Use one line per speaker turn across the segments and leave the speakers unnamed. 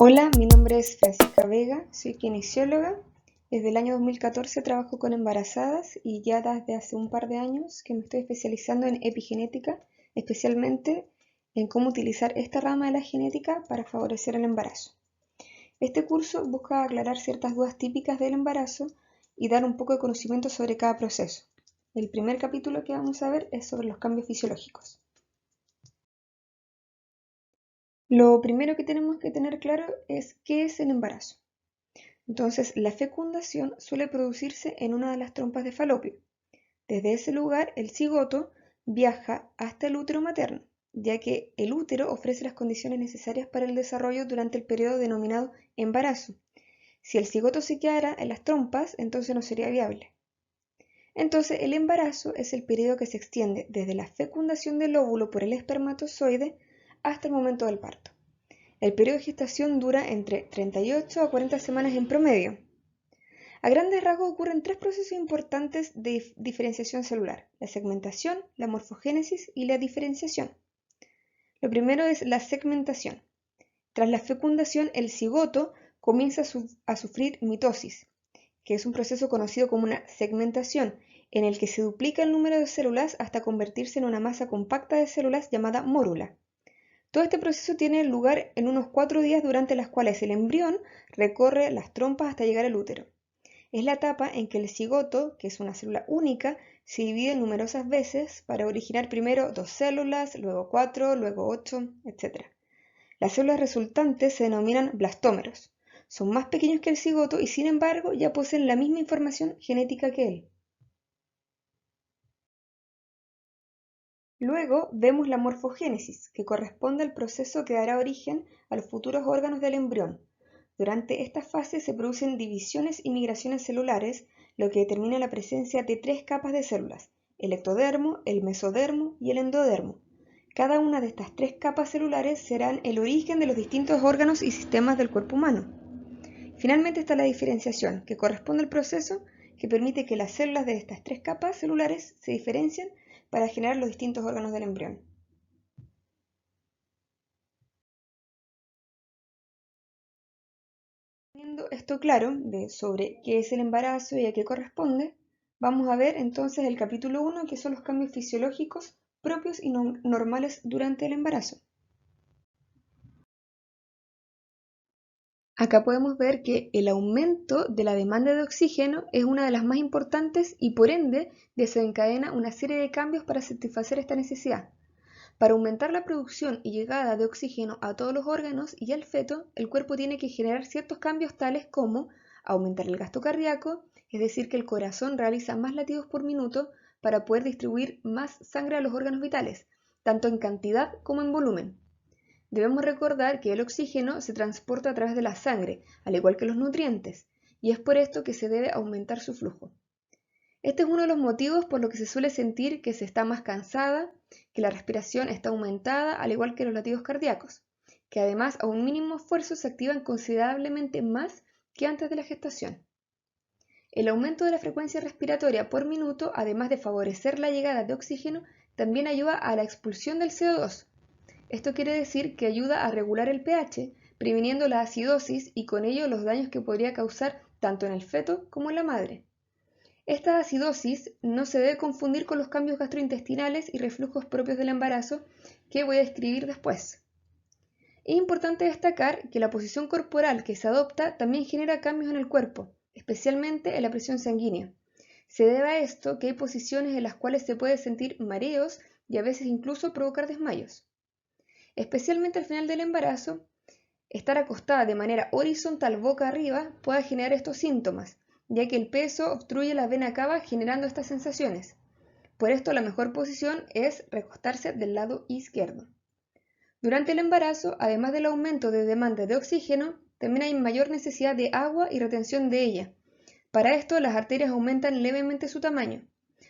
Hola, mi nombre es Francisca Vega, soy kinesióloga. Desde el año 2014 trabajo con embarazadas y ya desde hace un par de años que me estoy especializando en epigenética, especialmente en cómo utilizar esta rama de la genética para favorecer el embarazo. Este curso busca aclarar ciertas dudas típicas del embarazo y dar un poco de conocimiento sobre cada proceso. El primer capítulo que vamos a ver es sobre los cambios fisiológicos. Lo primero que tenemos que tener claro es qué es el embarazo. Entonces, la fecundación suele producirse en una de las trompas de falopio. Desde ese lugar, el cigoto viaja hasta el útero materno, ya que el útero ofrece las condiciones necesarias para el desarrollo durante el periodo denominado embarazo. Si el cigoto se quedara en las trompas, entonces no sería viable. Entonces, el embarazo es el periodo que se extiende desde la fecundación del óvulo por el espermatozoide hasta el momento del parto. El periodo de gestación dura entre 38 a 40 semanas en promedio. A grandes rasgos ocurren tres procesos importantes de diferenciación celular: la segmentación, la morfogénesis y la diferenciación. Lo primero es la segmentación. Tras la fecundación, el cigoto comienza a sufrir mitosis, que es un proceso conocido como una segmentación, en el que se duplica el número de células hasta convertirse en una masa compacta de células llamada mórula. Todo este proceso tiene lugar en unos 4 días, durante las cuales el embrión recorre las trompas hasta llegar al útero. Es la etapa en que el cigoto, que es una célula única, se divide numerosas veces para originar primero 2 células, luego 4, luego 8, etc. Las células resultantes se denominan blastómeros. Son más pequeños que el cigoto y, sin embargo, ya poseen la misma información genética que él. Luego vemos la morfogénesis, que corresponde al proceso que dará origen a los futuros órganos del embrión. Durante esta fase se producen divisiones y migraciones celulares, lo que determina la presencia de 3 capas de células: el ectodermo, el mesodermo y el endodermo. Cada una de estas 3 capas celulares serán el origen de los distintos órganos y sistemas del cuerpo humano. Finalmente está la diferenciación, que corresponde al proceso que permite que las células de estas 3 capas celulares se diferencien para generar los distintos órganos del embrión. Teniendo esto claro sobre qué es el embarazo y a qué corresponde, vamos a ver entonces el capítulo 1, que son los cambios fisiológicos propios y normales durante el embarazo. Acá podemos ver que el aumento de la demanda de oxígeno es una de las más importantes y, por ende, desencadena una serie de cambios para satisfacer esta necesidad. Para aumentar la producción y llegada de oxígeno a todos los órganos y al feto, el cuerpo tiene que generar ciertos cambios tales como aumentar el gasto cardíaco, es decir, que el corazón realiza más latidos por minuto para poder distribuir más sangre a los órganos vitales, tanto en cantidad como en volumen. Debemos recordar que el oxígeno se transporta a través de la sangre, al igual que los nutrientes, y es por esto que se debe aumentar su flujo. Este es uno de los motivos por los que se suele sentir que se está más cansada, que la respiración está aumentada, al igual que los latidos cardíacos, que además a un mínimo esfuerzo se activan considerablemente más que antes de la gestación. El aumento de la frecuencia respiratoria por minuto, además de favorecer la llegada de oxígeno, también ayuda a la expulsión del CO2. Esto quiere decir que ayuda a regular el pH, previniendo la acidosis y con ello los daños que podría causar tanto en el feto como en la madre. Esta acidosis no se debe confundir con los cambios gastrointestinales y reflujos propios del embarazo, que voy a describir después. Es importante destacar que la posición corporal que se adopta también genera cambios en el cuerpo, especialmente en la presión sanguínea. Se debe a esto que hay posiciones en las cuales se puede sentir mareos y a veces incluso provocar desmayos. Especialmente al final del embarazo, estar acostada de manera horizontal boca arriba puede generar estos síntomas, ya que el peso obstruye la vena cava generando estas sensaciones. Por esto la mejor posición es recostarse del lado izquierdo. Durante el embarazo, además del aumento de demanda de oxígeno, también hay mayor necesidad de agua y retención de ella. Para esto, las arterias aumentan levemente su tamaño.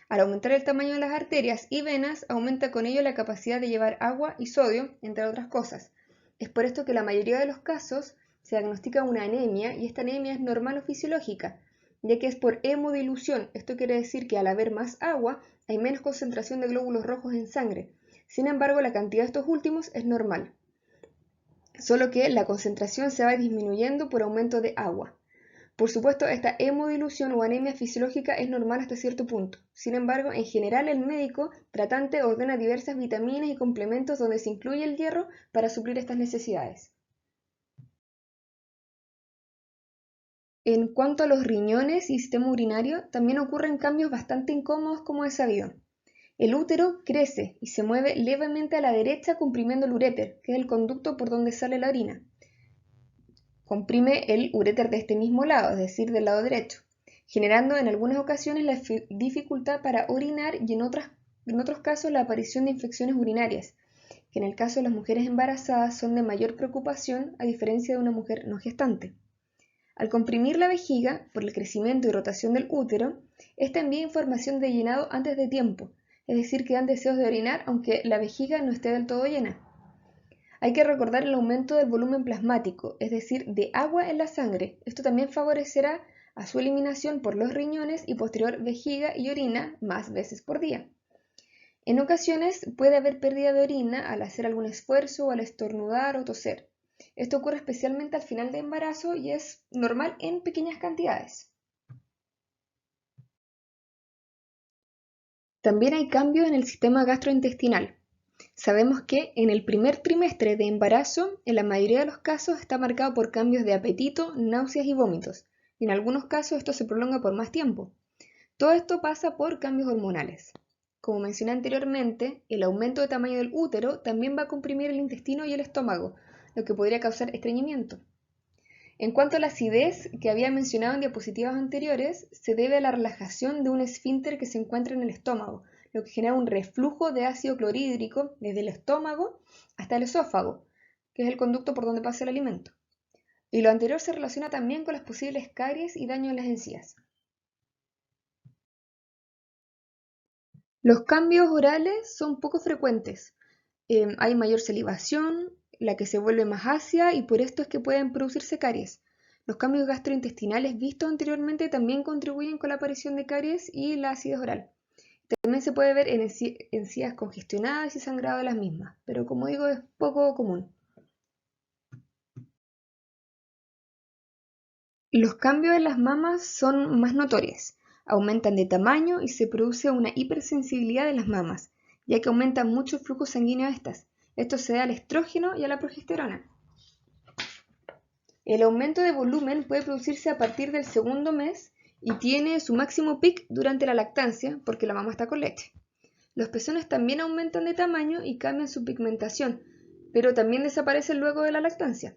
Al aumentar el tamaño de las arterias y venas, aumenta con ello la capacidad de llevar agua y sodio, entre otras cosas. Es por esto que en la mayoría de los casos se diagnostica una anemia, y esta anemia es normal o fisiológica, ya que es por hemodilución. Esto quiere decir que al haber más agua, hay menos concentración de glóbulos rojos en sangre. Sin embargo, la cantidad de estos últimos es normal. solo que la concentración se va disminuyendo por aumento de agua. Por supuesto, esta hemodilución o anemia fisiológica es normal hasta cierto punto. Sin embargo, en general el médico tratante ordena diversas vitaminas y complementos donde se incluye el hierro para suplir estas necesidades. En cuanto a los riñones y sistema urinario, también ocurren cambios bastante incómodos como es sabido. El útero crece y se mueve levemente a la derecha comprimiendo el uréter, que es el conducto por donde sale la orina. Comprime el uréter de este mismo lado, es decir, del lado derecho, generando en algunas ocasiones la dificultad para orinar y en otros casos la aparición de infecciones urinarias, que en el caso de las mujeres embarazadas son de mayor preocupación a diferencia de una mujer no gestante. Al comprimir la vejiga, por el crecimiento y rotación del útero, esta envía información de llenado antes de tiempo, es decir, que dan deseos de orinar aunque la vejiga no esté del todo llena. Hay que recordar el aumento del volumen plasmático, es decir, de agua en la sangre. Esto también favorecerá a su eliminación por los riñones y posterior vejiga y orina más veces por día. En ocasiones puede haber pérdida de orina al hacer algún esfuerzo o al estornudar o toser. Esto ocurre especialmente al final del embarazo y es normal en pequeñas cantidades. También hay cambios en el sistema gastrointestinal. Sabemos que en el primer trimestre de embarazo, en la mayoría de los casos está marcado por cambios de apetito, náuseas y vómitos. Y en algunos casos esto se prolonga por más tiempo. Todo esto pasa por cambios hormonales. Como mencioné anteriormente, el aumento de tamaño del útero también va a comprimir el intestino y el estómago, lo que podría causar estreñimiento. En cuanto a la acidez que había mencionado en diapositivas anteriores, se debe a la relajación de un esfínter que se encuentra en el estómago, lo que genera un reflujo de ácido clorhídrico desde el estómago hasta el esófago, que es el conducto por donde pasa el alimento. Y lo anterior se relaciona también con las posibles caries y daño en las encías. Los cambios orales son poco frecuentes. Hay mayor salivación, la que se vuelve más ácida y por esto es que pueden producirse caries. Los cambios gastrointestinales vistos anteriormente también contribuyen con la aparición de caries y la acidez oral. También se puede ver en encías congestionadas y sangrado de las mismas, pero como digo es poco común. Los cambios en las mamas son más notorios, aumentan de tamaño y se produce una hipersensibilidad de las mamas, ya que aumenta mucho el flujo sanguíneo a estas. Esto se da al estrógeno y a la progesterona. El aumento de volumen puede producirse a partir del segundo mes y tiene su máximo pic durante la lactancia porque la mamá está con leche. Los pezones también aumentan de tamaño y cambian su pigmentación, pero también desaparecen luego de la lactancia.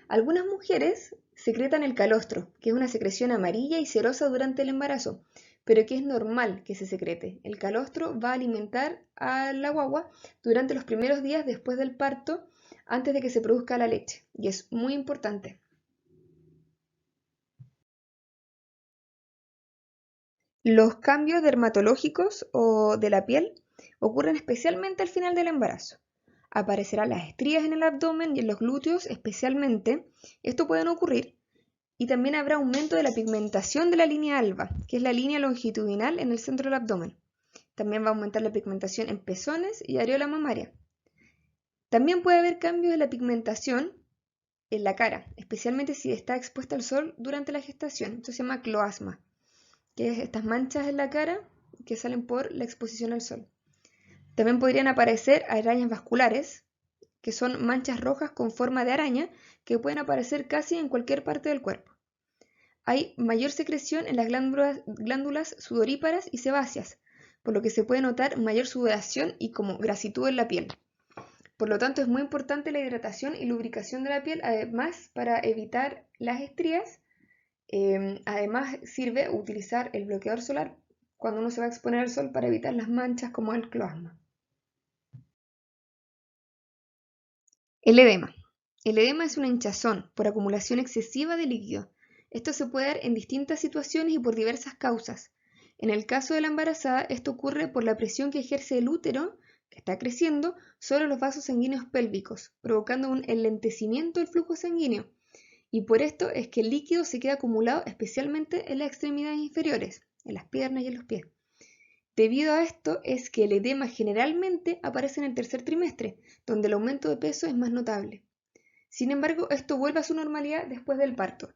Algunas mujeres secretan el calostro, que es una secreción amarilla y cerosa durante el embarazo, pero que es normal que se secrete. El calostro va a alimentar a la guagua durante los primeros días después del parto, antes de que se produzca la leche, y es muy importante. Los cambios dermatológicos o de la piel ocurren especialmente al final del embarazo. Aparecerán las estrías en el abdomen y en los glúteos especialmente. Esto puede ocurrir y también habrá aumento de la pigmentación de la línea alba, que es la línea longitudinal en el centro del abdomen. También va a aumentar la pigmentación en pezones y areola mamaria. También puede haber cambios en la pigmentación en la cara, especialmente si está expuesta al sol durante la gestación. Esto se llama cloasma, que es estas manchas en la cara que salen por la exposición al sol. También podrían aparecer arañas vasculares, que son manchas rojas con forma de araña que pueden aparecer casi en cualquier parte del cuerpo. Hay mayor secreción en las glándulas sudoríparas y sebáceas, por lo que se puede notar mayor sudoración y como grasitud en la piel. Por lo tanto, es muy importante la hidratación y lubricación de la piel, además para evitar las estrías. Además, sirve utilizar el bloqueador solar cuando uno se va a exponer al sol para evitar las manchas como el cloasma. El edema. El edema es una hinchazón por acumulación excesiva de líquido. Esto se puede dar en distintas situaciones y por diversas causas. En el caso de la embarazada, esto ocurre por la presión que ejerce el útero, que está creciendo, sobre los vasos sanguíneos pélvicos, provocando un enlentecimiento del flujo sanguíneo. Y por esto es que el líquido se queda acumulado especialmente en las extremidades inferiores, en las piernas y en los pies. Debido a esto es que el edema generalmente aparece en el tercer trimestre, donde el aumento de peso es más notable. Sin embargo, esto vuelve a su normalidad después del parto.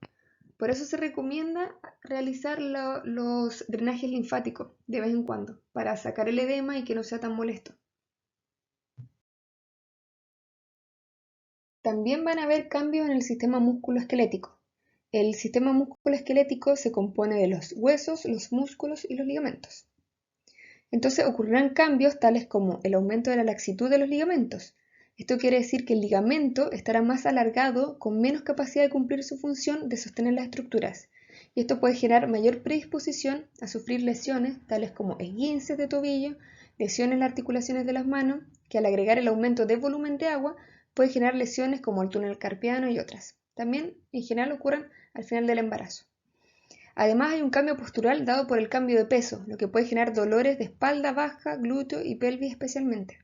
Por eso se recomienda realizar los drenajes linfáticos de vez en cuando, para sacar el edema y que no sea tan molesto. También van a haber cambios en el sistema musculoesquelético. El sistema musculoesquelético se compone de los huesos, los músculos y los ligamentos. Entonces ocurrirán cambios tales como el aumento de la laxitud de los ligamentos. Esto quiere decir que el ligamento estará más alargado, con menos capacidad de cumplir su función de sostener las estructuras. Y esto puede generar mayor predisposición a sufrir lesiones tales como esguinces de tobillo, lesiones en las articulaciones de las manos, que al agregar el aumento de volumen de agua puede generar lesiones como el túnel carpiano y otras. También en general ocurren al final del embarazo. Además hay un cambio postural dado por el cambio de peso, lo que puede generar dolores de espalda baja, glúteo y pelvis especialmente.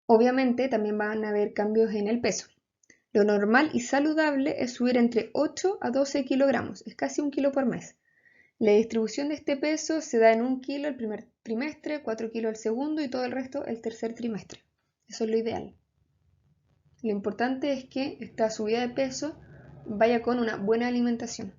Obviamente también van a haber cambios en el peso. Lo normal y saludable es subir entre 8 a 12 kilogramos, es casi 1 kilo por mes. La distribución de este peso se da en 1 kilo el primer trimestre, 4 kilos el segundo y todo el resto el tercer trimestre. Eso es lo ideal. Lo importante es que esta subida de peso vaya con una buena alimentación.